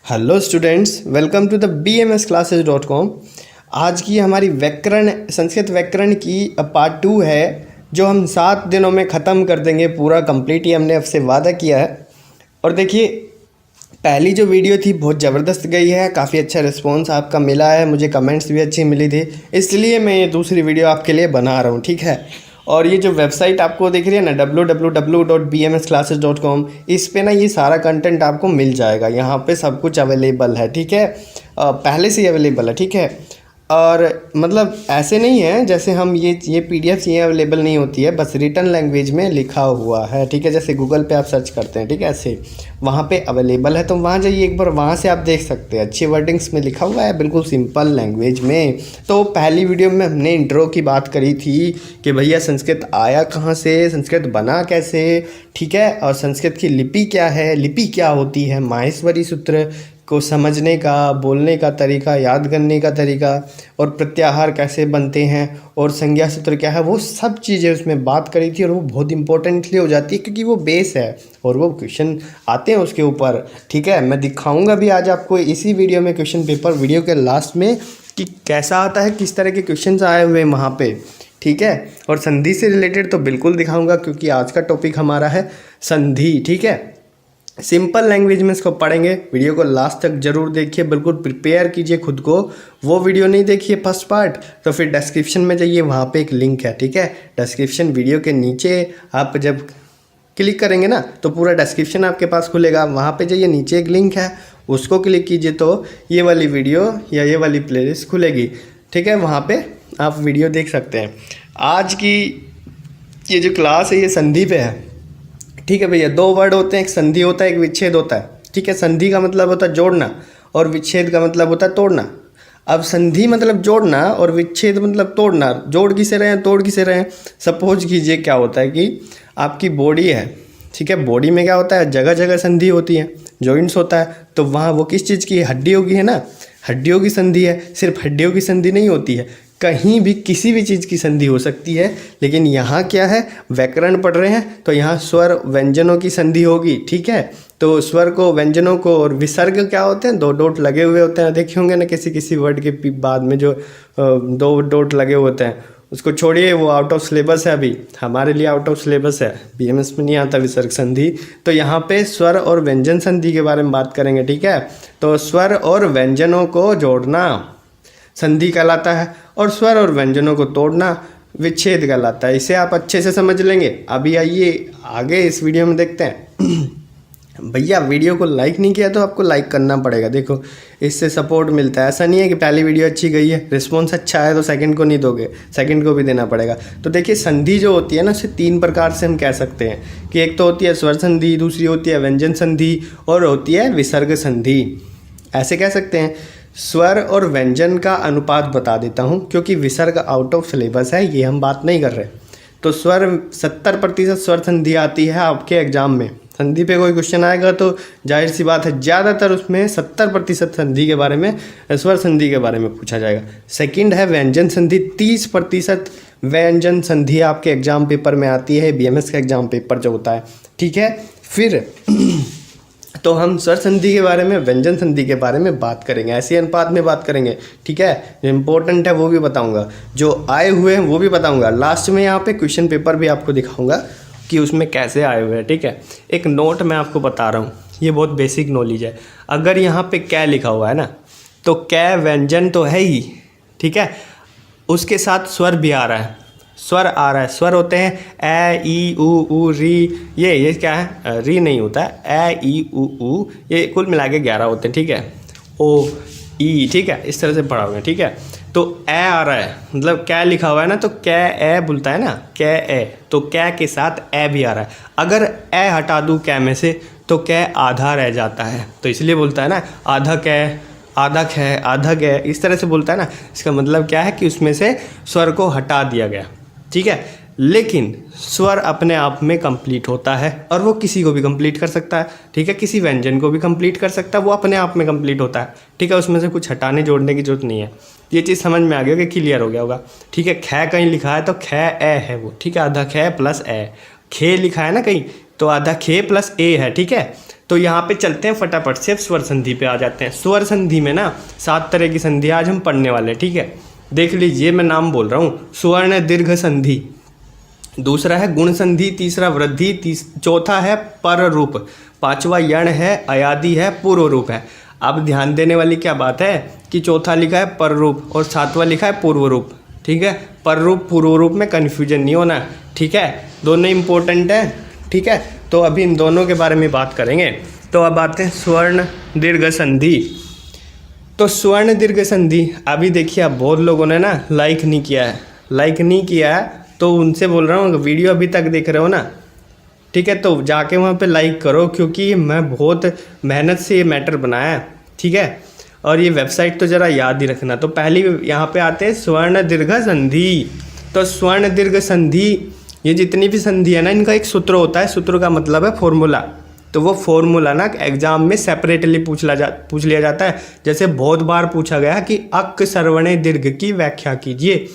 Hello students, welcome to the bmsclasses.com। आज की हमारी संस्कृत व्याकरण की पार्ट 2 है, जो हम 7 दिनों में ख़त्म कर देंगे पूरा कंप्लीट। ही हमने आपसे वादा किया है। और देखिए, पहली जो वीडियो थी बहुत ज़बरदस्त गई है, काफ़ी अच्छा रिस्पॉन्स आपका मिला है, मुझे कमेंट्स भी अच्छी मिली थी, इसलिए मैं ये दूसरी वीडियो आपके लिए बना रहा हूँ, ठीक है। और ये जो वेबसाइट आपको दिख रही है ना, www.bmsclasses.com, इस पे ना ये सारा कंटेंट आपको मिल जाएगा। यहाँ पे सब कुछ अवेलेबल है, ठीक है। पहले से ही अवेलेबल है, ठीक है। और मतलब ऐसे नहीं है जैसे हम ये पीडीएफ ये अवेलेबल नहीं होती है, बस रिटन लैंग्वेज में लिखा हुआ है, ठीक है। जैसे गूगल पे आप सर्च करते हैं, ठीक है, ऐसे वहाँ पे अवेलेबल है, तो वहाँ जाइए एक बार, वहाँ से आप देख सकते हैं। अच्छी वर्डिंग्स में लिखा हुआ है, बिल्कुल सिंपल लैंग्वेज में। तो पहली वीडियो में हमने इंट्रो की बात करी थी कि भैया संस्कृत आया कहाँ से, संस्कृत बना कैसे, ठीक है। और संस्कृत की लिपि क्या है, लिपि क्या होती है, माहेश्वरी सूत्र को समझने का, बोलने का तरीका, याद करने का तरीका, और प्रत्याहार कैसे बनते हैं, और संज्ञा सूत्र क्या है, वो सब चीज़ें उसमें बात करी थी। और वो बहुत इंपॉर्टेंट इसलिए हो जाती है क्योंकि वो बेस है और वो क्वेश्चन आते हैं उसके ऊपर, ठीक है। मैं दिखाऊंगा भी आज आपको इसी वीडियो में क्वेश्चन पेपर वीडियो के लास्ट में कि कैसा आता है, किस तरह के क्वेश्चन आए हुए हैं वहाँ पर, ठीक है। और संधि से रिलेटेड तो बिल्कुल दिखाऊंगा, क्योंकि आज का टॉपिक हमारा है संधि, ठीक है। सिंपल लैंग्वेज में इसको पढ़ेंगे। वीडियो को लास्ट तक जरूर देखिए, बिल्कुल प्रिपेयर कीजिए खुद को। वो वीडियो नहीं देखिए फर्स्ट पार्ट, तो फिर डिस्क्रिप्शन में जाइए, वहाँ पे एक लिंक है, ठीक है। डिस्क्रिप्शन वीडियो के नीचे आप जब क्लिक करेंगे ना, तो पूरा डिस्क्रिप्शन आपके पास खुलेगा। वहाँ पे जाइए, नीचे एक लिंक है, उसको क्लिक कीजिए तो ये वाली वीडियो या ये वाली प्लेलिस्ट खुलेगी, ठीक है। वहाँ पर आप वीडियो देख सकते हैं। आज की ये जो क्लास है ये संधि पे है, ठीक है भैया। 2 वर्ड होते हैं, एक संधि होता है, एक विच्छेद होता है, ठीक है। संधि का मतलब होता है जोड़ना, और विच्छेद का मतलब होता है तोड़ना। अब संधि मतलब जोड़ना और विच्छेद मतलब तोड़ना। जोड़ किसे रहे हैं, तोड़ किसे रहे हैं। सपोज कीजिए क्या होता है कि आपकी बॉडी है, ठीक है। बॉडी में क्या होता है, जगह जगह संधि होती है, जॉइंट्स होता है। तो वहाँ वो किस चीज़ की, हड्डियों की है ना, हड्डियों की संधि है। सिर्फ हड्डियों की संधि नहीं होती है, कहीं भी किसी भी चीज़ की संधि हो सकती है। लेकिन यहाँ क्या है, व्याकरण पढ़ रहे हैं तो यहाँ स्वर व्यंजनों की संधि होगी, ठीक है। तो स्वर को, व्यंजनों को, और विसर्ग क्या होते हैं, 2 डॉट लगे हुए होते हैं, देखे होंगे ना किसी किसी वर्ड के बाद में जो 2 डॉट लगे हुए होते हैं। उसको छोड़िए, वो आउट ऑफ सिलेबस है, अभी हमारे लिए आउट ऑफ सिलेबस है, बीएमएस में नहीं आता विसर्ग संधि। तो यहाँ पे स्वर और व्यंजन संधि के बारे में बात करेंगे, ठीक है। तो स्वर और व्यंजनों को जोड़ना संधि कहलाता है, और स्वर और व्यंजनों को तोड़ना विच्छेद कहलाता है। इसे आप अच्छे से समझ लेंगे। अभी आइए आगे इस वीडियो में देखते हैं। भैया वीडियो को लाइक नहीं किया तो आपको लाइक करना पड़ेगा, देखो इससे सपोर्ट मिलता है। ऐसा नहीं है कि पहली वीडियो अच्छी गई है, रिस्पॉन्स अच्छा है तो सेकंड को नहीं दोगे, सेकंड को भी देना पड़ेगा। तो देखिए, संधि जो होती है ना, उसे 3 प्रकार से हम कह सकते हैं कि एक तो होती है स्वर संधि, दूसरी होती है व्यंजन संधि, और होती है विसर्ग संधि। ऐसे कह सकते हैं। स्वर और व्यंजन का अनुपात बता देता हूँ, क्योंकि विसर्ग आउट ऑफ सिलेबस है, ये हम बात नहीं कर रहे। तो स्वर 70% स्वर संधि आती है आपके एग्जाम में। संधि पे कोई क्वेश्चन आएगा तो जाहिर सी बात है ज़्यादातर उसमें 70% संधि के बारे में, स्वर संधि के बारे में पूछा जाएगा। सेकंड है व्यंजन संधि, 30% व्यंजन संधि आपके एग्जाम पेपर में आती है, बीएमएस का एग्जाम पेपर जो होता है, ठीक है। फिर तो हम स्वर संधि के बारे में, व्यंजन संधि के बारे में बात करेंगे, ऐसे अनुपात में बात करेंगे, ठीक है। जो इम्पोर्टेंट है वो भी बताऊंगा, जो आए हुए हैं वो भी बताऊंगा। लास्ट में यहाँ पे क्वेश्चन पेपर भी आपको दिखाऊंगा कि उसमें कैसे आए हुए हैं, ठीक है। एक नोट मैं आपको बता रहा हूँ, ये बहुत बेसिक नॉलेज है। अगर यहाँ पे कै लिखा हुआ है ना, तो कै व्यंजन तो है ही, ठीक है। उसके साथ स्वर भी आ रहा है, स्वर आ रहा है। स्वर होते हैं ए, ई, उ, री। ये क्या है, री नहीं होता है, ए, ई, उ, ये कुल मिला के 11 होते हैं, ठीक है। ओ, ई, ठीक है, इस तरह से पढ़ा हुआ है, ठीक है। तो ए आ रहा है, मतलब क्या लिखा हुआ है ना, तो कै ए बोलता है ना, कै ए, तो कै के साथ ए भी आ रहा है। अगर ए हटा दूँ कै में से तो कै आधा रह जाता है, तो इसलिए बोलता है ना आधा कै, आधा कै, आधा कै, इस तरह से बोलता है ना। इसका मतलब क्या है कि उसमें से स्वर को हटा दिया गया, ठीक है। लेकिन स्वर अपने आप में कंप्लीट होता है, और वो किसी को भी कंप्लीट कर सकता है, ठीक है। किसी व्यंजन को भी कंप्लीट कर सकता है, वो अपने आप में कंप्लीट होता है, ठीक है। उसमें से कुछ हटाने जोड़ने की जरूरत नहीं है। ये चीज़ समझ में आ गया कि क्लियर हो गया होगा, ठीक है। खे कहीं लिखा है तो खे ए है वो, ठीक है, आधा खे प्लस ए। खे लिखा है ना कहीं, तो आधा खे प्लस ए है, ठीक है। तो यहाँ पे चलते हैं फटाफट से, स्वर संधि पे आ जाते हैं। स्वर संधि में ना 7 तरह की संधि आज हम पढ़ने वाले हैं, ठीक है। देख लीजिए, मैं नाम बोल रहा हूँ। स्वर्ण दीर्घ संधि, दूसरा है गुण संधि, तीसरा वृद्धि, चौथा है पर रूप, पांचवा यण है, अयादि है, पूर्व रूप है। अब ध्यान देने वाली क्या बात है कि चौथा लिखा है पर रूप और 7वां लिखा है पूर्व रूप, ठीक है। पर रूप पूर्व रूप में कन्फ्यूजन नहीं होना, ठीक है। दोनों इंपॉर्टेंट है, ठीक है। तो अभी इन दोनों के बारे में बात करेंगे। तो अब आते हैं स्वर्ण दीर्घ संधि। तो स्वर्ण दीर्घ संधि, अभी देखिए अब बहुत लोगों ने ना लाइक नहीं किया है, तो उनसे बोल रहा हूँ, वीडियो अभी तक देख रहे हो ना, ठीक है, तो जाके वहाँ पे लाइक करो, क्योंकि मैं बहुत मेहनत से ये मैटर बनाया है, ठीक है। और ये वेबसाइट तो ज़रा याद ही रखना। तो पहली यहाँ पे आते हैं स्वर्ण दीर्घ संधि। तो स्वर्ण दीर्घ संधि, ये जितनी भी संधि है ना, इनका एक सूत्र होता है। सूत्र का मतलब है फॉर्मूला। तो वो फॉर्मूला ना एग्जाम में सेपरेटली पूछ लिया जाता है। जैसे बहुत बार पूछा गया कि अक सर्वणे दीर्घ की व्याख्या कीजिए,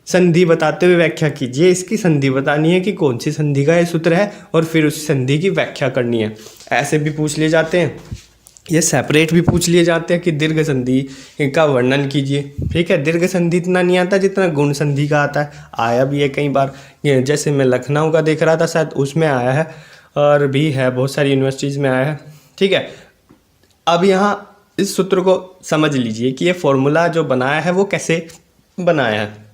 संधि बताते हुए व्याख्या कीजिए। इसकी संधि बतानी है कि कौन सी संधि का ये सूत्र है और फिर उस संधि की व्याख्या करनी है। ऐसे भी पूछ लिए जाते हैं, ये सेपरेट भी पूछ लिए जाते हैं कि दीर्घ संधि का वर्णन कीजिए, ठीक है। दीर्घ संधि इतना नहीं आता जितना गुण संधि का आता है। आया भी है कई बार, ये जैसे मैं लखनऊ का देख रहा था, शायद उसमें आया है, और भी है बहुत सारी यूनिवर्सिटीज़ में आया है, ठीक है। अब यहाँ इस सूत्र को समझ लीजिए कि ये फॉर्मूला जो बनाया है वो कैसे बनाया है।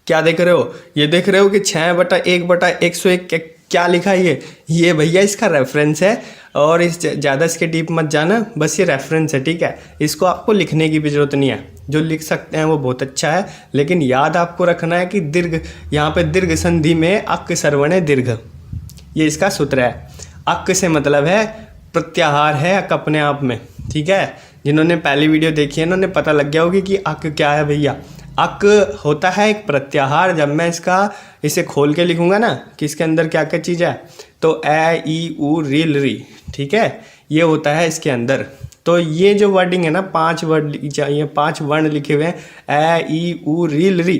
क्या देख रहे हो, ये देख रहे हो कि 6/1/101 क्या लिखा है ये भैया इसका रेफरेंस है। और इस ज़्यादा इसके डीप मत जाना, बस ये रेफरेंस है, ठीक है। इसको आपको लिखने की भी ज़रूरत नहीं है, जो लिख सकते हैं वो बहुत अच्छा है, लेकिन याद आपको रखना है कि दीर्घ, यहाँ पे दीर्घ संधि में अक सर्वणे दीर्घ, ये इसका सूत्र है। अक से मतलब है प्रत्याहार है, अक अपने आप में, ठीक है। जिन्होंने पहली वीडियो देखी है उन्होंने पता लग गया होगी कि अक क्या है भैया। अक होता है एक प्रत्याहार। जब मैं इसे खोल के लिखूंगा ना कि इसके अंदर क्या क्या चीज़ है, तो ए ई उ री ल री, ठीक है, ये होता है इसके अंदर। तो ये जो वर्डिंग है ना, 5 वर्ण लिखे हुए हैं, ए ई उ री ल री,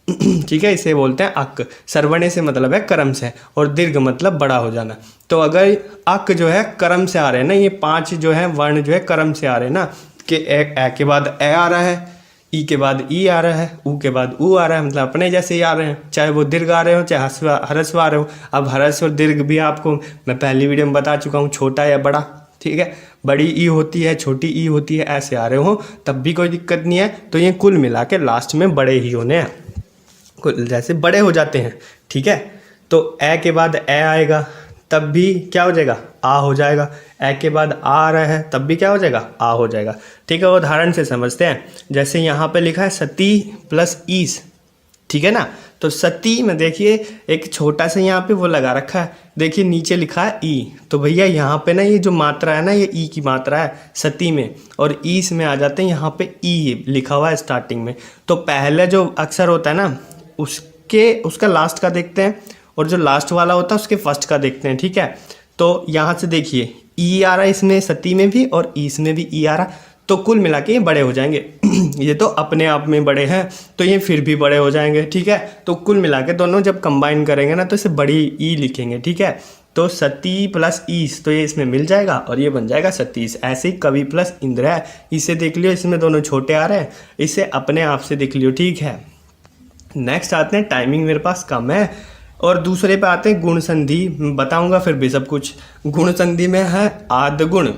ठीक है, इसे बोलते हैं अक। सर्वणे से मतलब है क्रम से, और दीर्घ मतलब बड़ा हो जाना। तो अगर अक जो है क्रम से आ रहे हैं ना, ये 5 जो है वर्ण जो है क्रम से आ रहे हैं ना, कि ए के बाद ए आ रहा है, ई के बाद ई आ रहा है, ऊ के बाद ऊ आ रहा है, मतलब अपने जैसे ही आ रहे हैं, चाहे वो दीर्घ आ रहे हो चाहे ह्रस्व आ रहे हो। अब ह्रस्व और दीर्घ भी आपको मैं पहली वीडियो में बता चुका हूँ, छोटा या बड़ा, ठीक है। बड़ी ई होती है, छोटी ई होती है, ऐसे आ रहे हो तब भी कोई दिक्कत नहीं है। तो ये कुल मिला के लास्ट में बड़े ही होने हैं, जैसे बड़े हो जाते हैं, ठीक है। तो ए के बाद ए आएगा तब भी क्या हो जाएगा, आ हो जाएगा। ए के बाद आ रहा है तब भी क्या हो जाएगा, आ हो जाएगा, ठीक है। उदाहरण से समझते हैं। जैसे यहाँ पे लिखा है सती प्लस ईस, ठीक है ना। तो सती में देखिए एक छोटा सा यहाँ पे वो लगा रखा है, देखिए नीचे लिखा है ई। तो भैया यहाँ पे ना ये जो मात्रा है ना, ये ई की मात्रा है सती में, और ईस में आ जाते हैं यहाँ पे ई लिखा हुआ है स्टार्टिंग में। तो पहले जो अक्षर होता है ना उसका लास्ट का देखते हैं, और जो लास्ट वाला होता है उसके फर्स्ट का देखते हैं, ठीक है। तो यहाँ से देखिए ई आ रहा है इसमें, सती में भी और ईस में भी ई आ रहा, तो कुल मिला के ये बड़े हो जाएंगे। ये तो अपने आप में बड़े हैं, तो ये फिर भी बड़े हो जाएंगे, ठीक है। तो कुल मिला के दोनों जब कंबाइन करेंगे ना, तो इसे बड़ी ई लिखेंगे, ठीक है। तो सती प्लस ईस, तो ये इसमें मिल जाएगा और ये बन जाएगा सतीश। ऐसे ही कवि प्लस इंद्र है, इसे देख लियो, इसमें दोनों छोटे आ रहे हैं, इसे अपने आप से देख लियो, ठीक है। नेक्स्ट आते हैं, टाइमिंग मेरे पास कम है, और दूसरे पे आते हैं गुण संधि। बताऊंगा फिर भी सब कुछ। गुण संधि में है आद्गुण,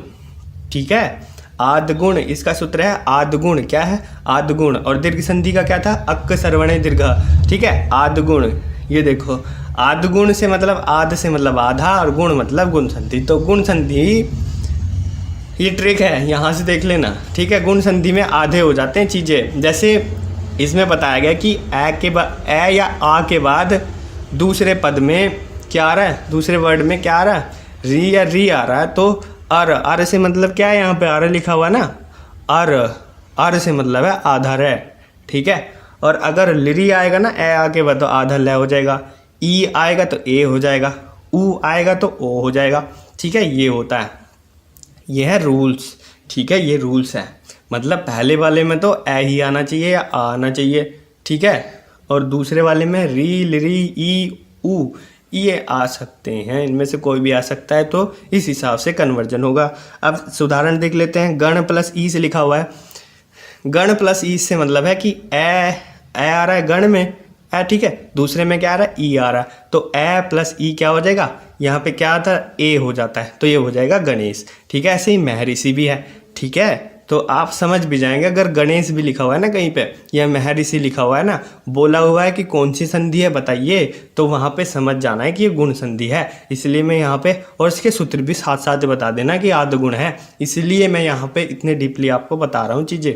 ठीक है। आद्गुण, इसका सूत्र है आद्गुण, क्या है आद्गुण। और दीर्घ संधि का क्या था, अक सर्वणे दीर्घ, ठीक है। आद्गुण, ये देखो आद्गुण से मतलब आद से मतलब आधा, और गुण मतलब गुण संधि। तो गुण संधि ये ट्रिक है, यहाँ से देख लेना, ठीक है। गुण संधि में आधे हो जाते हैं चीज़ें। जैसे इसमें बताया गया कि ए या आ के बाद दूसरे पद में क्या आ रहा है, दूसरे वर्ड में क्या आ रहा है, री या री आ रहा है। तो अर से मतलब क्या है, यहाँ पे अर लिखा हुआ ना, अर से मतलब है आधा है, ठीक है। और अगर लिरी आएगा ना ए आके बाद, तो आधा ल हो जाएगा। ई आएगा तो ए हो जाएगा, ऊ आएगा तो ओ हो जाएगा, ठीक है। ये होता है, ये है रूल्स, ठीक है। ये रूल्स है, मतलब पहले वाले में तो ए ही आना चाहिए या आ आना चाहिए, ठीक है। और दूसरे वाले में री लिरी ई ऊ ये आ सकते हैं, इनमें से कोई भी आ सकता है, तो इस हिसाब से कन्वर्जन होगा। अब उदाहरण देख लेते हैं। गण प्लस ई से लिखा हुआ है, गण प्लस ई से मतलब है कि ए आ रहा है गण में ए, ठीक है, दूसरे में क्या आ रहा है ई आ रहा है, तो ए प्लस ई क्या हो जाएगा, यहाँ पे क्या आता है ए हो जाता है, तो ये हो जाएगा गणेश, ठीक है। ऐसे ही महर्षि भी है, ठीक है, तो आप समझ भी जाएंगे अगर गणेश भी लिखा हुआ है ना कहीं पे या महर्षि लिखा हुआ है ना, बोला हुआ है कि कौन सी संधि है बताइए, तो वहाँ पे समझ जाना है कि ये गुण संधि है, इसलिए मैं यहाँ पे, और इसके सूत्र भी साथ साथ बता देना कि आद्य गुण है, इसलिए मैं यहाँ पे इतने डीपली आपको बता रहा हूँ चीज़ें,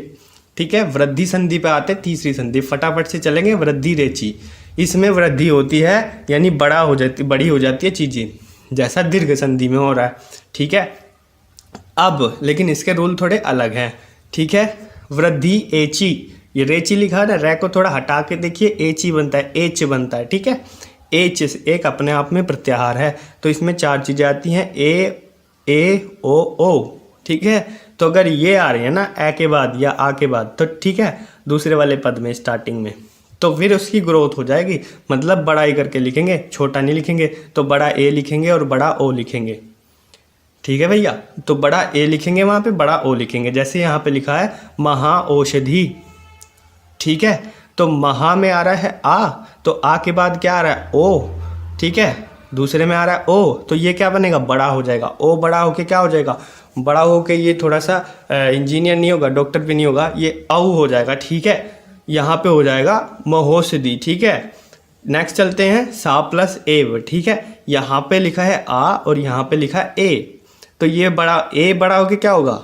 ठीक है। वृद्धि संधि पे आते, तीसरी संधि फटाफट से चलेंगे। वृद्धि रेची, इसमें वृद्धि होती है यानी बड़ी हो जाती है चीज़ें, जैसा दीर्घ संधि में हो रहा है, ठीक है। अब लेकिन इसके रूल थोड़े अलग हैं, ठीक है। वृद्धि एची, ये रेची लिखा है ना, रे को थोड़ा हटा के देखिए, एची बनता है, एच बनता है, ठीक है। एच एक अपने आप में प्रत्याहार है, तो इसमें 4 चीज़ें आती हैं, ए ओ, ठीक है। तो अगर ये आ रही है ना ए के बाद या आ के बाद, तो ठीक है, दूसरे वाले पद में स्टार्टिंग में, तो फिर उसकी ग्रोथ हो जाएगी, मतलब बड़ा ही करके लिखेंगे, छोटा नहीं लिखेंगे, तो बड़ा ए लिखेंगे और बड़ा ओ लिखेंगे, ठीक है भैया। तो बड़ा ए लिखेंगे, वहाँ पे बड़ा ओ लिखेंगे, जैसे यहाँ पे लिखा है महाऔषधि, ठीक है, तो महा में आ रहा है आ, तो आ के बाद क्या आ रहा है ओ, ठीक है, दूसरे में आ रहा है ओ, तो ये क्या बनेगा, बड़ा हो जाएगा, ओ बड़ा होके क्या हो जाएगा, बड़ा होके ये थोड़ा सा इंजीनियर नहीं होगा, डॉक्टर भी नहीं होगा, ये औ हो जाएगा, ठीक है, यहाँ पे हो जाएगा महौषधि, ठीक है। नेक्स्ट चलते हैं, सा प्लस एव, ठीक है, यहाँ पे लिखा है आ और यहाँ पे लिखा है ए, तो ये बड़ा ए बड़ा होके क्या होगा,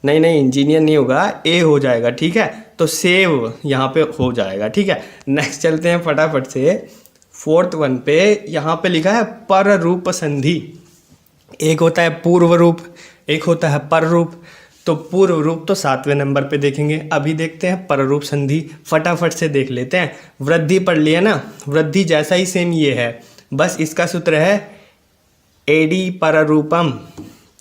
नहीं इंजीनियर नहीं होगा, ए हो जाएगा, ठीक है, तो सेव यहाँ पे हो जाएगा, ठीक है। नेक्स्ट चलते हैं फटाफट से 4th वन पे, यहाँ पे लिखा है पर रूप संधि, एक होता है पूर्व रूप, एक होता है पर रूप, तो पूर्व रूप तो 7वें नंबर पे देखेंगे, अभी देखते हैं पर रूप संधि, फटाफट से देख लेते हैं। वृद्धि पढ़ लिया ना, वृद्धि जैसा ही सेम ये है, बस इसका सूत्र है एडी पर रूपम,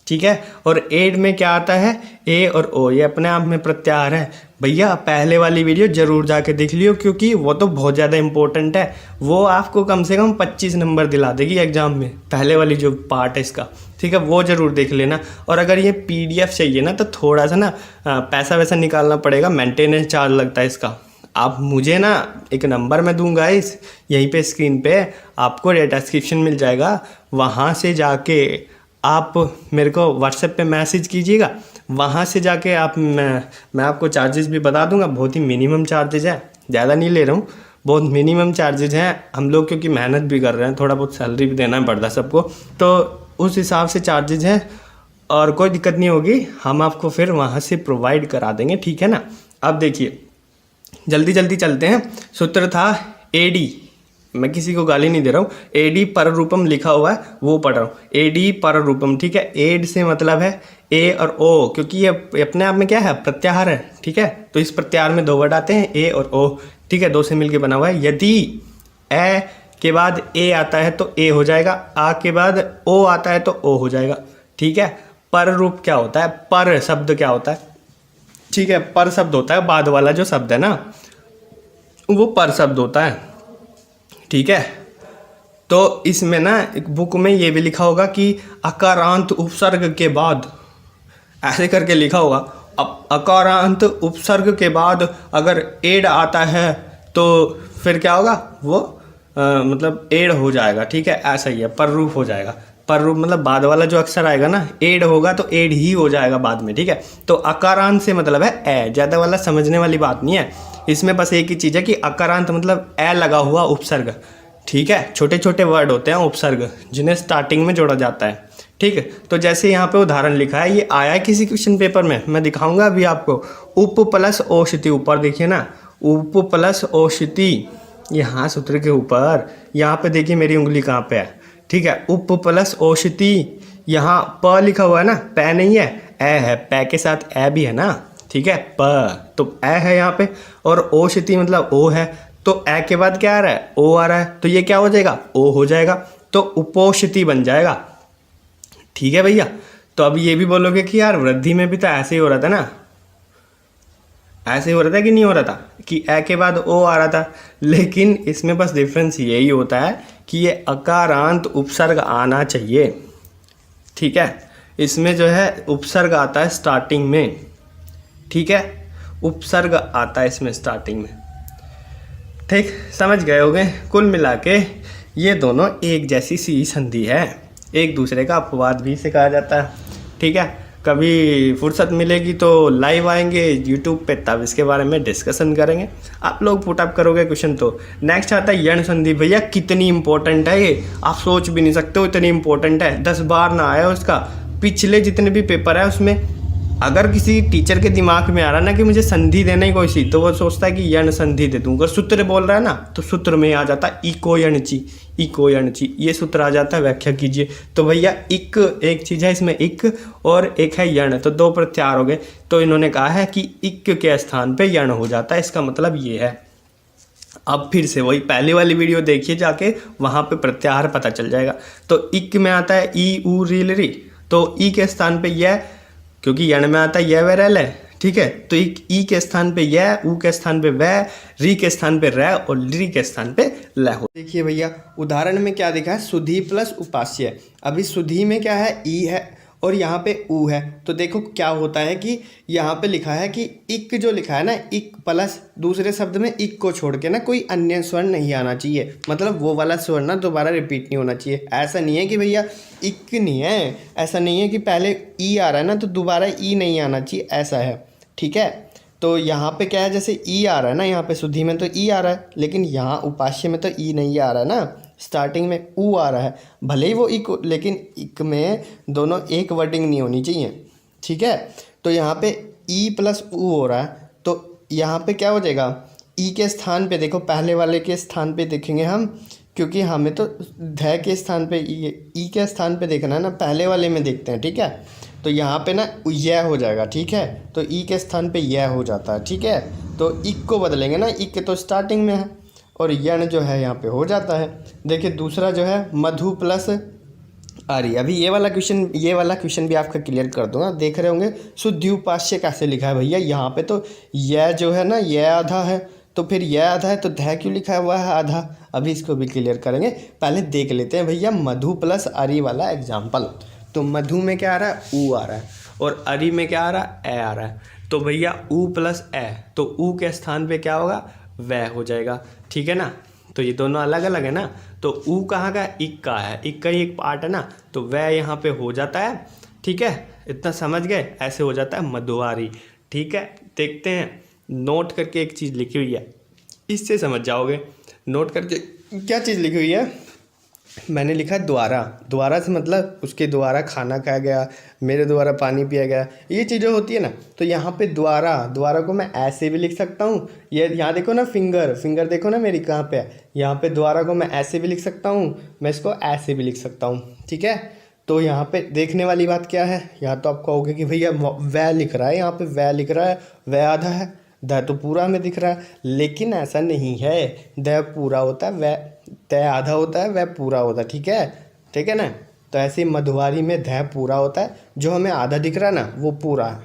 ठीक है, और एड में क्या आता है ए और ओ, ये अपने आप में प्रत्याहार है। भैया पहले वाली वीडियो जरूर जाके देख लियो, क्योंकि वो तो बहुत ज़्यादा इंपॉर्टेंट है, वो आपको कम से कम 25 नंबर दिला देगी एग्जाम में, पहले वाली जो पार्ट है इसका, ठीक है, वो ज़रूर देख लेना। और अगर ये PDF चाहिए ना, तो थोड़ा सा ना पैसा वैसा निकालना पड़ेगा, मेंटेनेंस चार्ज लगता है इसका, आप मुझे ना एक नंबर मैं दूंगा इस यहीं पे स्क्रीन पे, आपको डिस्क्रिप्शन मिल जाएगा, वहाँ से जाके आप मेरे को व्हाट्सएप पे मैसेज कीजिएगा, वहाँ से जाके आप मैं आपको चार्जेस भी बता दूंगा, बहुत ही मिनिमम चार्जेज है, ज़्यादा नहीं ले रहा हूँ, बहुत मिनिमम चार्जेज हैं, हम लोग क्योंकि मेहनत भी कर रहे हैं, थोड़ा बहुत सैलरी भी देना पड़ता है सबको, तो उस हिसाब से चार्जेज हैं, और कोई दिक्कत नहीं होगी, हम आपको फिर वहाँ से प्रोवाइड करा देंगे, ठीक है ना। अब देखिए जल्दी जल्दी चलते हैं, सूत्र था एडी, मैं किसी को गाली नहीं दे रहा हूँ, एडी पर रूपम लिखा हुआ है वो पढ़ रहा हूँ, एडी पर रूपम, ठीक है। एड से मतलब है ए और ओ, क्योंकि ये अपने आप में क्या है, प्रत्याहार है, ठीक है, तो इस प्रत्याहार में 2 वर्ड आते हैं ए और ओ, ठीक है, 2 से मिलके बना हुआ है। यदि ए के बाद ए आता है तो ए हो जाएगा, आ के बाद ओ आता है तो ओ हो जाएगा, ठीक है। पर रूप क्या होता है, पर शब्द क्या होता है, ठीक है, पर शब्द होता है, बाद वाला जो शब्द है ना वो पर शब्द होता है, ठीक है। तो इसमें ना एक बुक में ये भी लिखा होगा कि अकारांत उपसर्ग के बाद, ऐसे करके लिखा होगा, अकारांत उपसर्ग के बाद अगर एड आता है तो फिर क्या होगा, वो मतलब एड हो जाएगा, ठीक है, ऐसा ही है, पर रूप हो जाएगा, पर रूप मतलब बाद वाला जो अक्षर आएगा ना, एड होगा तो एड ही हो जाएगा बाद में, ठीक है। तो अकारांत से मतलब है ए, ज़्यादा वाला समझने वाली बात नहीं है, इसमें बस एक ही चीज़ है कि अकारांत मतलब ए लगा हुआ उपसर्ग, ठीक है, छोटे छोटे वर्ड होते हैं उपसर्ग जिन्हें स्टार्टिंग में जोड़ा जाता है, ठीक है। तो जैसे यहाँ पे उदाहरण लिखा है, ये आया है किसी क्वेश्चन पेपर में, मैं दिखाऊंगा अभी आपको, उप प्लस औषधि, ऊपर देखिए ना, उप प्लस औषधि, यहाँ सूत्र के ऊपर, यहाँ पे देखिए मेरी उंगली कहाँ पे है, ठीक है, उप प्लस औषधि, यहाँ प लिखा हुआ है ना, पै नहीं है, ए है, पै के साथ ए भी है ना, ठीक है, प तो ए है यहाँ पे, और औषधि मतलब ओ है, तो ए के बाद क्या आ रहा है, ओ आ रहा है, तो ये क्या हो जाएगा, ओ हो जाएगा, तो उपौषधि बन जाएगा, ठीक है भैया। तो अब ये भी बोलोगे कि यार वृद्धि में भी तो ऐसे ही हो रहा था ना, ऐसे हो रहा था कि नहीं हो रहा था कि ए के बाद ओ आ रहा था, लेकिन इसमें बस डिफरेंस यही होता है कि ये अकारांत उपसर्ग आना चाहिए, ठीक है। इसमें जो है उपसर्ग आता है स्टार्टिंग में, ठीक है, उपसर्ग आता है इसमें स्टार्टिंग में, ठीक, समझ गए होगे। कुल मिला के ये दोनों एक जैसी सी संधि है, एक दूसरे का अपवाद भी सिखाया जाता है, ठीक है। कभी फुर्सत मिलेगी तो लाइव आएंगे यूट्यूब पे, तब इसके बारे में डिस्कशन करेंगे। आप लोग पुटअप करोगे क्वेश्चन तो। नेक्स्ट आता है यण संधि। भैया कितनी इंपॉर्टेंट है ये, आप सोच भी नहीं सकते हो इतनी इंपॉर्टेंट है। 10 बार ना आया उसका, पिछले जितने भी पेपर है उसमें अगर किसी टीचर के दिमाग में आ रहा ना कि मुझे संधि देना ही कोई सी, तो वो सोचता है कि यण संधि दे दूँ। अगर सूत्र बोल रहा है ना तो सूत्र में आ जाता है इको यणची, इको यणची, ये सूत्र आ जाता है, व्याख्या कीजिए। तो भैया इक एक चीज़ है इसमें, इक, और एक है यण, तो दो प्रत्याहार हो गए। तो इन्होंने कहा है कि इक के स्थान पे यण हो जाता है, इसका मतलब ये है। अब फिर से वही पहली वाली वीडियो देखिए जाके, वहाँ पे प्रत्याहार पता चल जाएगा। तो इक में आता है ई उ रील री, तो ई के स्थान पे यह, क्योंकि यण में आता है यह व रल है, ठीक है। तो ई के स्थान पे यह, ऊ के स्थान पे वह, री के स्थान पे र, और ली के स्थान पे ल हो। देखिए भैया उदाहरण में क्या दिखा है, सुधी प्लस उपास्य। अभी सुधी में क्या है, ई है और यहाँ पे ऊ है। तो देखो क्या होता है कि यहाँ पे लिखा है कि इक जो लिखा है ना, इक प्लस दूसरे शब्द में इक को छोड़ के ना कोई अन्य स्वर्ण नहीं आना चाहिए, मतलब वो वाला स्वर्ण ना दोबारा रिपीट नहीं होना चाहिए। ऐसा नहीं है कि भैया इक नहीं है, ऐसा नहीं है कि पहले ई आ रहा है ना तो दोबारा ई नहीं आना चाहिए, ऐसा है, ठीक है। तो यहाँ पे क्या है, जैसे ई आ रहा है ना, यहाँ पे शुद्धि में तो ई आ रहा है, लेकिन यहाँ उपास्य में तो ई नहीं आ रहा है ना, स्टार्टिंग में ऊ आ रहा है। भले ही वो इक, लेकिन इक में दोनों एक वर्डिंग नहीं होनी चाहिए, ठीक है। तो यहाँ पे ई प्लस ऊ हो रहा है, तो यहाँ पे क्या हो जाएगा, ई के स्थान पे देखो, पहले वाले के स्थान पे देखेंगे हम, क्योंकि हमें तो ध के स्थान पे ई के स्थान पे देखना है ना, पहले वाले में देखते हैं, ठीक है। तो यहाँ पे ना यह हो जाएगा, ठीक है। तो ई के स्थान पे यह हो जाता है, ठीक है। तो इक को बदलेंगे ना, इक तो स्टार्टिंग में है और यण जो है यहाँ पे हो जाता है। देखिए दूसरा जो है मधु प्लस आर्य। अभी ये वाला क्वेश्चन भी आपका क्लियर कर दूंगा। देख रहे होंगे शुद्धि उपास्य कैसे लिखा है भैया, यहाँ पे तो यह जो है ना यह आधा है, तो फिर यह आधा है तो ध क्यों लिखा हुआ है आधा। अभी इसको भी क्लियर करेंगे, पहले देख लेते हैं भैया मधु प्लस आर्य वाला एग्जाम्पल। तो मधु में क्या आ रहा है, ऊ आ रहा है, और आर्य में क्या आ रहा है, ए आ रहा है। तो भैया ऊ प्लस ए, तो ऊ के स्थान पे क्या होगा, वह हो जाएगा, ठीक है ना। तो ये दोनों अलग अलग है ना, तो ऊ कहाँ का, इक का है, इक का ही एक पार्ट है ना, तो वह यहाँ पे हो जाता है, ठीक है। इतना समझ गए, ऐसे हो जाता है मधुआरी, ठीक है। देखते हैं, नोट करके एक चीज़ लिखी हुई है, इससे समझ जाओगे। नोट करके क्या चीज़ लिखी हुई है, मैंने लिखा द्वारा। द्वारा से मतलब उसके द्वारा खाना खाया गया, मेरे द्वारा पानी पिया गया, ये चीज़ें होती है ना। तो यहाँ पे द्वारा, द्वारा को मैं ऐसे भी लिख सकता हूँ, ये यहाँ देखो ना फिंगर, फिंगर देखो ना मेरी कहाँ पे है, यहाँ पे द्वारा को मैं ऐसे भी लिख सकता हूँ, मैं इसको ऐसे भी लिख सकता हूँ, ठीक है। तो यहाँ पे देखने वाली बात क्या है, यहाँ तो आप कहोगे कि भैया वह लिख रहा है, यहाँ पे वह लिख रहा है, वह आधा है, द तो पूरा में दिख रहा है, लेकिन ऐसा नहीं है। द पूरा होता है, वह तय आधा होता है, वह पूरा होता है, ठीक है, ठीक है ना। तो ऐसे मधुवारी में ध पूरा होता है, जो हमें आधा दिख रहा है ना वो पूरा है,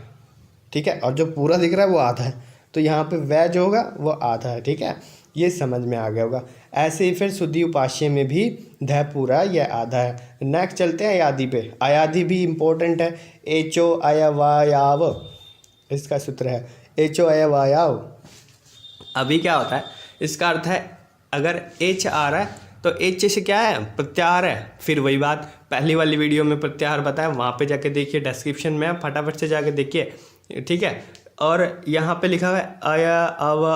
ठीक है, और जो पूरा दिख रहा है वो आधा है। तो यहाँ पे वह जो होगा वो आधा है, ठीक है, ये समझ में आ गया होगा। ऐसे ही फिर शुद्धि उपास्य में भी ध पूरा यह आधा है। नेक्स्ट चलते हैं अयादि पे। अयादि भी इम्पोर्टेंट है, एचो अयवायाव, इसका सूत्र है एचो अयवायाव। अभी क्या होता है, इसका अर्थ है अगर एच आ रहा है तो एच से क्या है, प्रत्याहार है। फिर वही बात पहली वाली वीडियो में प्रत्याहार बताया, वहाँ पे जाके देखिए, डिस्क्रिप्शन में फटाफट से जाके देखिए, ठीक है। और यहाँ पे लिखा हुआ है आया, अव,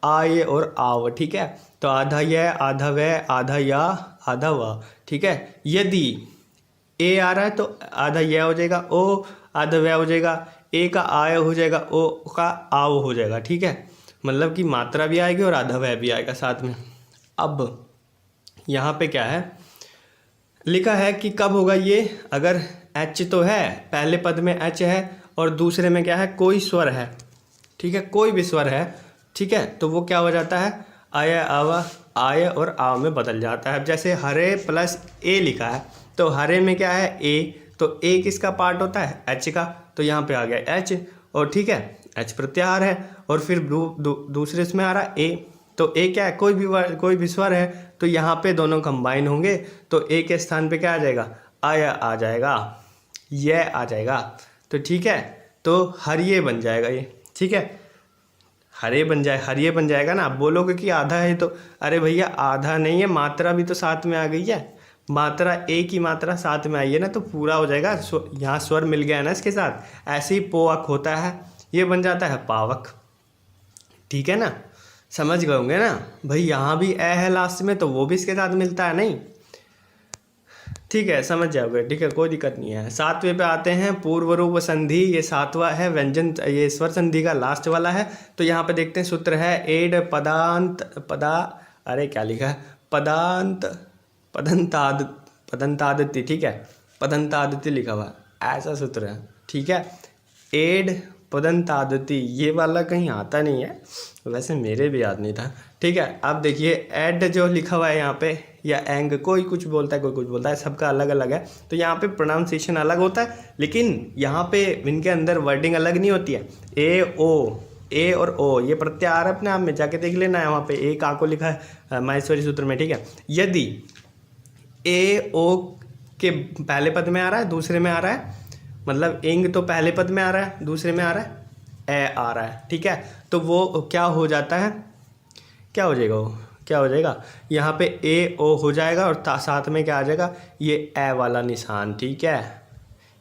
आय और आव, ठीक है। तो आधा यह, आधा वह, आधा या, आधा वह, ठीक है। यदि ए आ रहा है तो आधा यह हो जाएगा, ओ आधा वह हो जाएगा, ए का आय हो जाएगा, ओ का आव हो जाएगा, ठीक है। मतलब कि मात्रा भी आएगी और आधा वह भी आएगा साथ में। अब यहाँ पे क्या है लिखा है कि कब होगा ये, अगर एच तो है, पहले पद में एच है और दूसरे में क्या है, कोई स्वर है, ठीक है, कोई भी स्वर है, ठीक है। तो वो क्या हो जाता है, आय, आवा, आय और आव में बदल जाता है। अब जैसे हरे प्लस ए लिखा है, तो हरे में क्या है, ए, तो ए किसका पार्ट होता है, एच का, तो यहाँ पे आ गया एच, और ठीक है एच प्रत्याहार है, और फिर दूसरे इसमें आ रहा है ए। तो ए क्या है, कोई भी स्वर है तो यहाँ पे दोनों कंबाइन होंगे, तो ए के स्थान पे क्या आ जाएगा, आया आ जाएगा, यह आ जाएगा। तो ठीक है, तो हरिये बन जाएगा ये, ठीक है, हरे बन जाएगा ना। आप बोलोगे कि आधा है, तो अरे भैया आधा नहीं है, मात्रा भी तो साथ में आ गई है, मात्रा ए की मात्रा साथ में आई है ना, तो पूरा हो जाएगा। यहाँ स्वर मिल गया है ना इसके साथ। ऐसे ही पोवक होता है, ये बन जाता है पावक, ठीक है ना, समझ गए होंगे ना भाई। यहाँ भी ए है लास्ट में, तो वो भी इसके साथ मिलता है नहीं, ठीक है, समझ जाओगे, ठीक है, कोई दिक्कत नहीं है। सातवें पे आते हैं, पूर्व रूप संधि, ये सातवां है व्यंजन, ये स्वर संधि का लास्ट वाला है। तो यहाँ पे देखते हैं सूत्र है एड अरे क्या लिखा है, पदंतादिति, ठीक है, पदंतादिति लिखा हुआ ऐसा सूत्र है, ठीक है। एड पदंतादिति ये वाला कहीं आता नहीं है, वैसे मेरे भी याद नहीं था, ठीक है। अब देखिए एड जो लिखा हुआ है यहाँ पे, या एंग, कोई कुछ बोलता है कोई कुछ बोलता है, सबका अलग अलग है। तो यहाँ पे प्रोनाउंसिएशन अलग होता है, लेकिन यहाँ पे इनके अंदर वर्डिंग अलग नहीं होती है। ए और ओ ये प्रत्याहार अपने आप में, जाके देख लेना है वहाँ पे ए का को लिखा है माहेश्वरी सूत्र में, ठीक है। यदि ए ओ के पहले पद में आ रहा है, दूसरे में आ रहा है, मतलब इंग तो पहले पद में आ रहा है, दूसरे में आ रहा है ए आ रहा है, ठीक है, तो वो क्या हो जाता है, क्या हो जाएगा यहाँ पे ए ओ हो जाएगा, और साथ में क्या आ जाएगा, ये ए वाला निशान, ठीक है।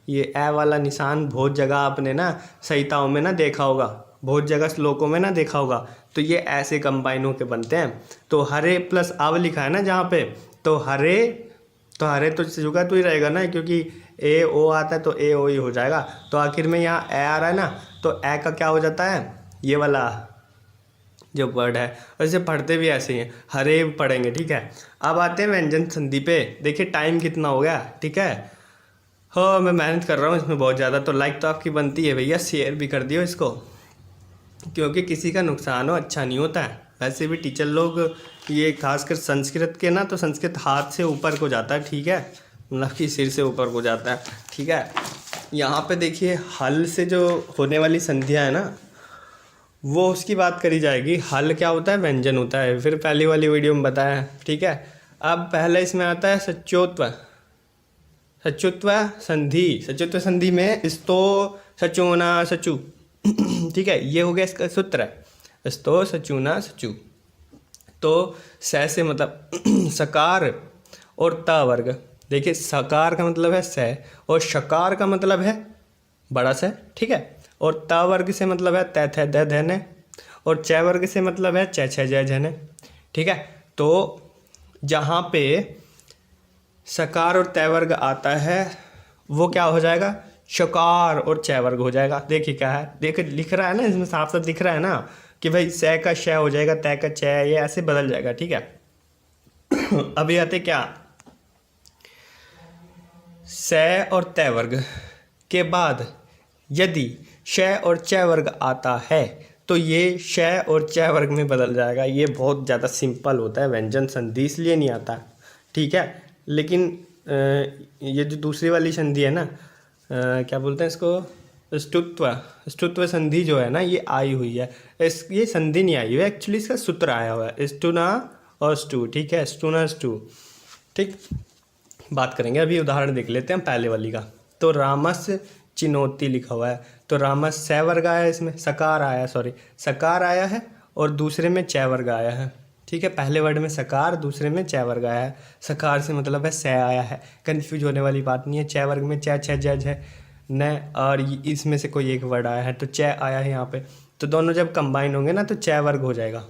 ये ए वाला निशान बहुत जगह आपने ना संहिताओं में ना देखा होगा, बहुत जगह श्लोकों में ना देखा होगा। तो ये ऐसे कंबाइन होके बनते हैं। तो हरे प्लस आव लिखा है ना जहाँ पे, तो हरे तो जुगा तो ही रहेगा ना, क्योंकि ए ओ आता है तो ए ओ ही हो जाएगा। तो आखिर में यहाँ ए आ रहा है ना, तो ए का क्या हो जाता है, ये वाला जो वर्ड है, वैसे पढ़ते भी ऐसे ही हैं, हरे पढ़ेंगे, ठीक है। अब आते हैं व्यंजन संधि पे। देखिए टाइम कितना हो गया, ठीक है। हाँ मैं मेहनत कर रहा हूँ इसमें बहुत ज़्यादा, तो लाइक तो आपकी बनती है भैया, शेयर भी कर दियो इसको, क्योंकि किसी का नुकसान हो अच्छा नहीं होता है। वैसे भी टीचर लोग ये खासकर संस्कृत के ना, तो संस्कृत हाथ से ऊपर को जाता है, ठीक है, मतलब कि सिर से ऊपर को जाता है, ठीक है। यहाँ पे देखिए हल से जो होने वाली संधियाँ है ना, वो उसकी बात करी जाएगी। हल क्या होता है, व्यंजन होता है, फिर पहली वाली वीडियो में बताया, ठीक है। अब पहले इसमें आता है सचोत्व संधि में स्तो सचोना सचु, ठीक है, ये हो गया इसका सूत्र है, स्तो सचूना सचु। तो स से मतलब सकार और ता वर्ग, देखिए सकार का मतलब है स, और शकार का मतलब है बड़ा स, ठीक है, और ता वर्ग से मतलब है तै थे दै धैने, और च वर्ग से मतलब है च छ जय झने, ठीक है। तो जहाँ पे सकार और तय वर्ग आता है वो क्या हो जाएगा, शकार और च वर्ग हो जाएगा। देखिए क्या है, देखिए लिख रहा है ना इसमें, साफ साफ दिख रहा है ना कि भाई स का श हो जाएगा, तय का च, ये ऐसे बदल जाएगा, ठीक है। अभी आते क्या, स और तय वर्ग के बाद यदि श और च वर्ग आता है, तो ये श और च वर्ग में बदल जाएगा। ये बहुत ज़्यादा सिंपल होता है व्यंजन संधि, इसलिए नहीं आता, ठीक है। लेकिन ये जो दूसरी वाली संधि है ना, क्या बोलते हैं इसको, स्तुत्व संधि जो है ना, ये आई हुई है, ये संधि नहीं आई हुई है, एक्चुअली इसका सूत्र आया हुआ है, स्टुना और स्टू, ठीक है, स्टूना स्टू, ठीक। बात करेंगे अभी, उदाहरण देख लेते हैं पहले वाली का। तो रामस चिनौती लिखा हुआ है, तो रामस स वर्ग आया है, इसमें सकार आया है, और दूसरे में च वर्ग आया है, ठीक है। पहले वर्ड में सकार, दूसरे में च वर्ग आया है। सकार से मतलब है स आया है, कंफ्यूज होने वाली बात नहीं है। च वर्ग में च छ ज झ न, और इसमें से कोई एक वर्ड आया है तो च आया है यहाँ पे, तो दोनों जब कंबाइन होंगे ना तो च वर्ग हो जाएगा,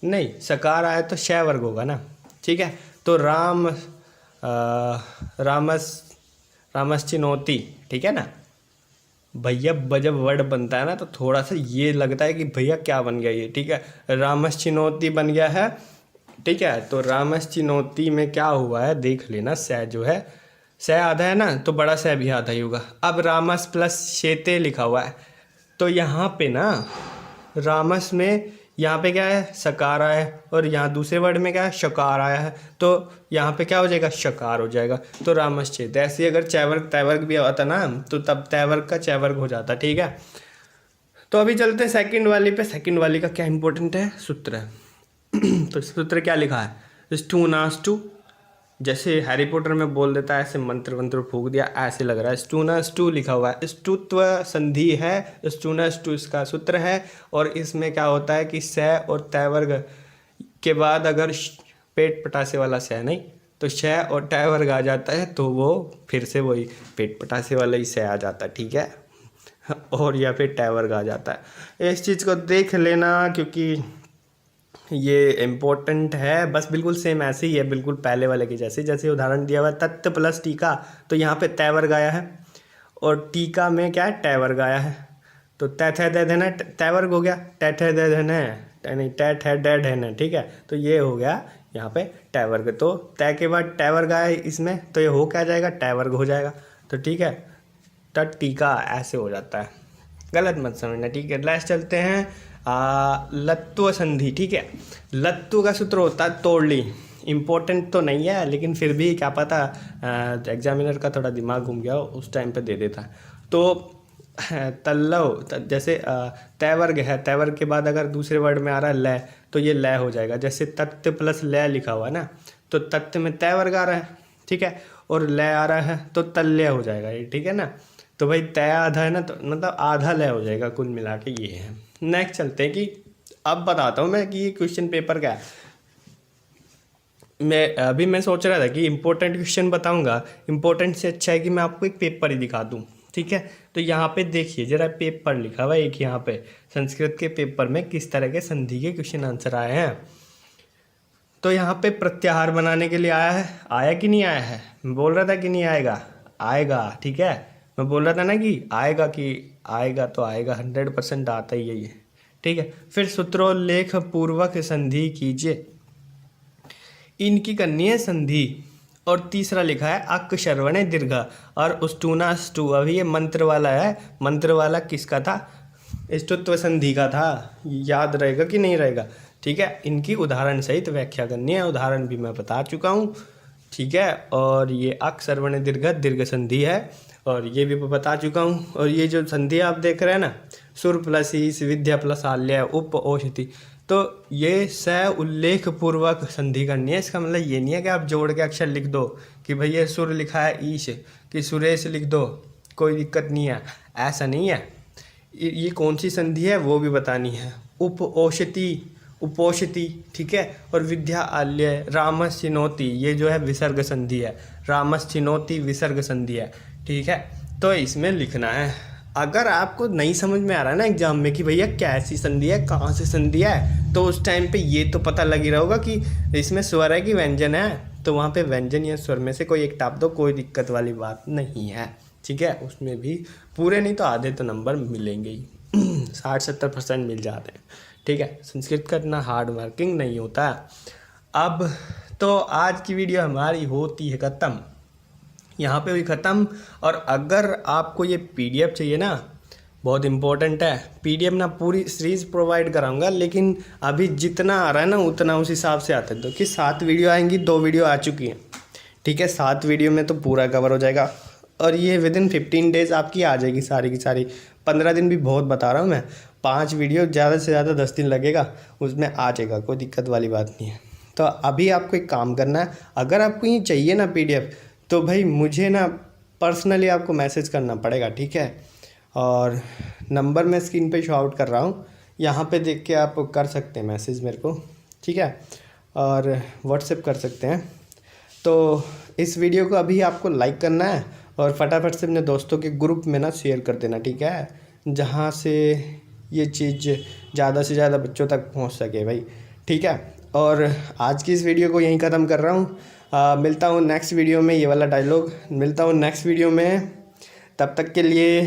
नहीं सकार आया तो श वर्ग होगा ना, ठीक है। तो रामस चिनौती, ठीक है ना भैया। जब वर्ड बनता है ना तो थोड़ा सा ये लगता है कि भैया क्या बन गया ये, ठीक है। रामस चिनौती बन गया है, ठीक है। तो रामस चिनौती में क्या हुआ है देख लेना, स जो है स आधा है ना, तो बड़ा स भी आधा ही होगा। अब रामस प्लस शेते लिखा हुआ है, तो यहाँ पे ना रामस में यहाँ पे क्या है, सकार आया है, और यहाँ दूसरे वर्ड में क्या है, शकार आया है, तो यहाँ पे क्या हो जाएगा, शकार हो जाएगा। तो रामश्चेत। ऐसे अगर च वर्ग तय वर्ग भी आता ना, तो तब तय वर्ग का च वर्ग हो जाता, ठीक है। तो अभी चलते हैं सेकंड वाली पे। सेकंड वाली का क्या इंपॉर्टेंट है, सूत्र। तो सूत्र क्या लिखा है, स्टूनास्टू, जैसे हैरी पॉटर में बोल देता है ऐसे मंत्र वंत्र फूक दिया, ऐसे लग रहा है। स्टूनास्टू लिखा हुआ है, स्टुत्व संधि है, स्टूनास्टू इसका सूत्र है। और इसमें क्या होता है कि स और तय वर्ग के बाद अगर पेट पटासे वाला स नहीं तो श और टय वर्ग आ जाता है, तो वो फिर से वही पेट पटासे वाला ही स आ जाता है, ठीक है। और या फिर टय वर्ग आ जाता है। इस चीज़ को देख लेना क्योंकि ये इम्पोर्टेंट है। बस बिल्कुल सेम ऐसे ही है, बिल्कुल पहले वाले के जैसे। जैसे उदाहरण दिया हुआ है तत्व प्लस टीका, तो यहाँ पे तय वर्ग आया है और टीका में क्या है, टय वर्ग आया है। तो तय थे दे देना तय वर्ग हो गया, टय थे दे देना नहीं टय थे डे देना, ठीक है। तो ये हो गया यहाँ पे टय वर्ग। तो तय के बाद टय वर्ग आया इसमें, तो ये हो क्या जाएगा, टय वर्ग हो जाएगा। तो ठीक है, तट टीका ऐसे हो जाता है, गलत मत समझना, ठीक है। लास्ट चलते हैं लत्व संधि, ठीक है। लत्व का सूत्र होता है तोड़ली। इम्पोर्टेंट तो नहीं है लेकिन फिर भी क्या पता एग्जामिनर का थोड़ा दिमाग घूम गया उस टाइम पे दे देता है। तो तल्लव, जैसे तय वर्ग है, तय वर्ग के बाद अगर दूसरे वर्ड में आ रहा है लय, तो ये लय हो जाएगा। जैसे तत्व प्लस लय लिखा हुआ है ना, तो तत्व में तय वर्ग आ रहा है, ठीक है, और लय आ रहा है तो तल्य हो जाएगा ये, ठीक है ना। तो भाई तय आधा है ना, तो मतलब आधा लय हो जाएगा, कुल मिला के ये है। नेक्स्ट चलते हैं कि अब बताता हूँ मैं कि ये क्वेश्चन पेपर क्या है। मैं सोच रहा था कि इंपॉर्टेंट क्वेश्चन बताऊंगा, इंपॉर्टेंट से अच्छा है कि मैं आपको एक पेपर ही दिखा दूँ, ठीक है। तो यहाँ पे देखिए जरा, पेपर लिखा हुआ है एक यहाँ पे, संस्कृत के पेपर में किस तरह के संधि के क्वेश्चन आंसर आए हैं। तो यहाँ पे प्रत्याहार बनाने के लिए आया कि नहीं आया है, मैं बोल रहा था कि नहीं आएगा, आएगा, ठीक है। मैं बोल रहा था ना कि आएगा तो आएगा, 100% आता ही है ये, ठीक है। फिर सूत्रोल्लेख पूर्वक संधि कीजिए, इनकी करनी है संधि। और तीसरा लिखा है अक श्रवणे दीर्घ और उष्टुनाष्टु। अभी ये मंत्र वाला है, मंत्र वाला किसका था, स्तुत्व संधि का था, याद रहेगा कि नहीं रहेगा, ठीक है। इनकी उदाहरण सहित व्याख्या करनी है, उदाहरण भी मैं बता चुका हूँ, ठीक है। और ये अक श्रवणे दीर्घ दीर्घ संधि है, और ये भी बता चुका हूँ। और ये जो संधि आप देख रहे हैं ना, सुर प्लस ईस, विद्या प्लस आल्य, उप औषधि, तो ये स उल्लेख पूर्वक संधि करनी है। इसका मतलब ये नहीं है कि आप जोड़ के अक्षर लिख दो कि भैया सुर लिखा है ईश कि सुरेश लिख दो, कोई दिक्कत नहीं है, ऐसा नहीं है। ये कौन सी संधि है वो भी बतानी है। उप औषधि, उपोषति, ठीक है। और विद्या आल्य, रामस चिनोति, ये जो है विसर्ग संधि है, रामस चिनोति विसर्ग संधि है, ठीक है। तो इसमें लिखना है। अगर आपको नहीं समझ में आ रहा है ना एग्जाम में कि भैया कैसी संधि है, कहाँ से संधि है, तो उस टाइम पे ये तो पता लग ही रहा होगा कि इसमें स्वर है कि व्यंजन है, तो वहाँ पे व्यंजन या स्वर में से कोई एक टाप दो, कोई दिक्कत वाली बात नहीं है, ठीक है। उसमें भी पूरे नहीं तो आधे तो नंबर मिलेंगे ही, 60-70% मिल जाते हैं, ठीक है। संस्कृत का इतना हार्ड वर्किंग नहीं होता। अब तो आज की वीडियो हमारी होती है ख़त्म, यहाँ पे हुई ख़त्म। और अगर आपको ये PDF चाहिए ना, बहुत इम्पोर्टेंट है, PDF ना पूरी सीरीज़ प्रोवाइड कराऊंगा, लेकिन अभी जितना आ रहा है ना उतना उस हिसाब से आता है। तो कि 7 वीडियो आएंगी, 2 वीडियो आ चुकी हैं, ठीक है। 7 वीडियो में तो पूरा कवर हो जाएगा, और ये विदिन 15 डेज़ आपकी आ जाएगी सारी की सारी। 15 दिन भी बहुत बता रहा हूँ मैं, 5 वीडियो ज़्यादा से ज़्यादा 10 दिन लगेगा, उसमें आ जाएगा, कोई दिक्कत वाली बात नहीं है। तो अभी आपको एक काम करना है, अगर आपको ये चाहिए ना PDF, तो भाई मुझे ना पर्सनली आपको मैसेज करना पड़ेगा, ठीक है। और नंबर मैं स्क्रीन पे शो आउट कर रहा हूँ, यहाँ पे देख के आप कर सकते हैं मैसेज मेरे को, ठीक है। और व्हाट्सएप कर सकते हैं। तो इस वीडियो को अभी आपको लाइक करना है और फटाफट से अपने दोस्तों के ग्रुप में ना शेयर कर देना, ठीक है, जहाँ से ये चीज़ ज़्यादा से ज़्यादा बच्चों तक पहुँच सके भाई, ठीक है। और आज की इस वीडियो को यहीं ख़त्म कर रहा हूँ। मिलता हूँ नेक्स्ट वीडियो में, ये वाला डायलॉग, मिलता हूँ नेक्स्ट वीडियो में। तब तक के लिए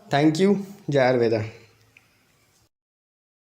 थैंक यू, जय आयुर्वेदा।